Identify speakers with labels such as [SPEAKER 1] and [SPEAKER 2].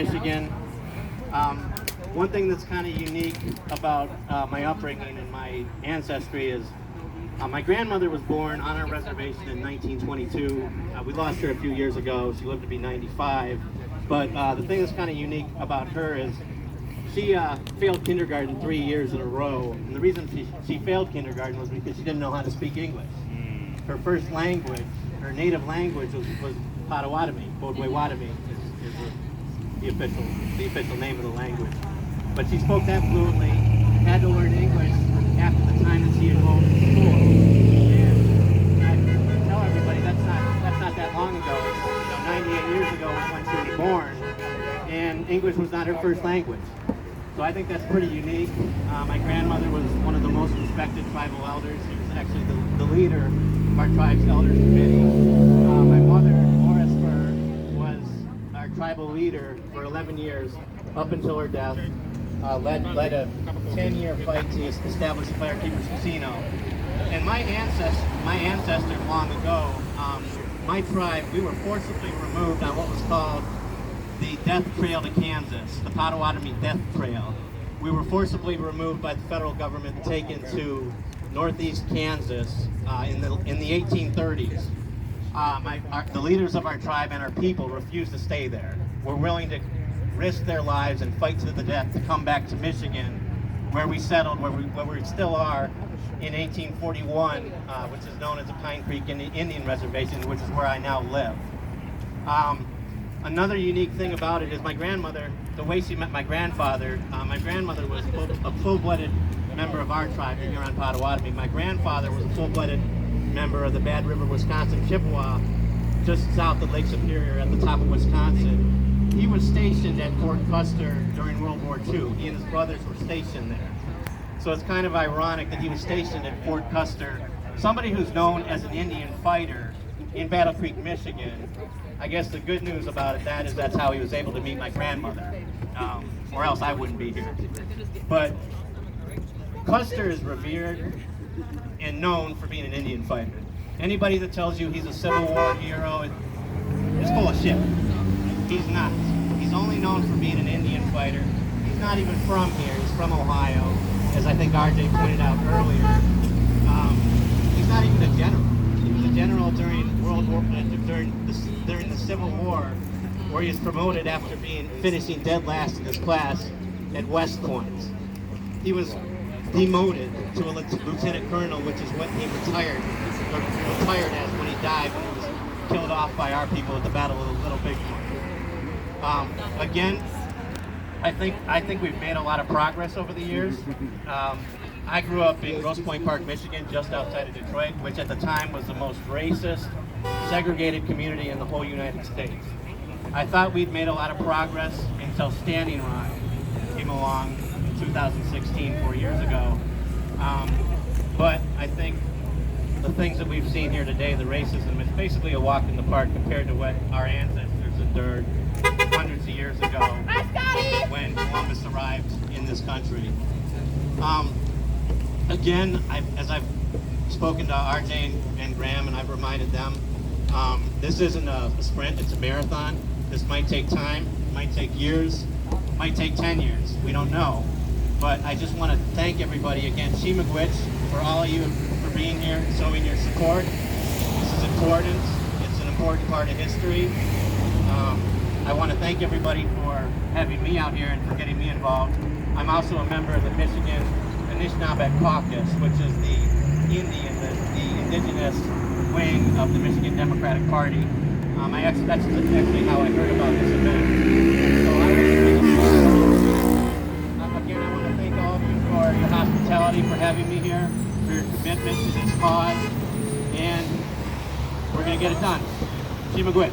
[SPEAKER 1] Michigan. One thing that's kind of unique about my upbringing and my ancestry is my grandmother was born on our reservation in 1922. We lost her a few years ago. She lived to be 95. But the thing that's kind of unique about her is she failed kindergarten 3 years in a row. And the reason she failed kindergarten was because she didn't know how to speak English. Her first language, her native language was Potawatomi. Potawatomi is the official name of the language. But she spoke that fluently, had to learn English after the time that she enrolled in school. And I tell everybody that's not that long ago. 98 years ago was when she was born, and English was not her first language. So I think that's pretty unique. My grandmother was one of the most respected tribal elders. She was actually the leader of our tribe's elders committee. My mother, Laura Spurr, was our tribal leader for 11 years up until her death. Led a 10-year fight to establish the Firekeepers Casino. And my ancestors long ago, my tribe, we were forcibly removed on what was called the Death Trail to Kansas, the Potawatomi Death Trail. We were forcibly removed by the federal government and taken to northeast Kansas in the 1830s. The leaders of our tribe and our people refused to stay there. We're willing to risk their lives and fight to the death to come back to Michigan, where we settled, where we still are in 1841, which is known as the Pine Creek Indian Reservation, which is where I now live. Another unique thing about it is my grandmother, the way she met my grandfather. My grandmother was a full-blooded member of our tribe here on Potawatomi. My grandfather was a full-blooded member of the Bad River, Wisconsin Chippewa, just south of Lake Superior at the top of Wisconsin. He was stationed at Fort Custer during World War II. He and his brothers were stationed there. So it's kind of ironic that he was stationed at Fort Custer. Somebody who's known as an Indian fighter in Battle Creek, Michigan. I guess the good news about it, that's how he was able to meet my grandmother, or else I wouldn't be here. But Custer is revered and known for being an Indian fighter. Anybody that tells you he's a Civil War hero is full of shit. He's not. He's only known for being an Indian fighter. He's not even from here. He's from Ohio, as I think RJ pointed out earlier. He's not even a general. He was a general during during the Civil War, where he was promoted after finishing dead last in his class at West Point. He was demoted to a lieutenant colonel, which is what he retired as when he died, when he was killed off by our people at the Battle of the Little Big Horn. Again, I think we've made a lot of progress over the years. I grew up in Grosse Pointe Park, Michigan, just outside of Detroit, which at the time was the most racist, segregated community in the whole United States. I thought we'd made a lot of progress until Standing Rock came along in 2016, 4 years ago. But I think the things that we've seen here today, the racism, is basically a walk in the park compared to what our ancestors endured hundreds of years ago when Columbus arrived in this country. Again, as I've spoken to RJ and Graham, and I've reminded them, this isn't a sprint, it's a marathon. This might take time, it might take years, it might take 10 years, we don't know. But I just want to thank everybody again, Shimagwich, for all of you for being here and showing your support. This is important, it's an important part of history. I want to thank everybody for having me out here and for getting me involved. I'm also a member of the Michigan Anishinaabe Caucus, which is the indigenous wing of the Michigan Democratic Party. That's actually how I heard about this event. So again, I want to thank all of you for your hospitality, for having me here, for your commitment to this cause, and we're going to get it done. Shimagwit.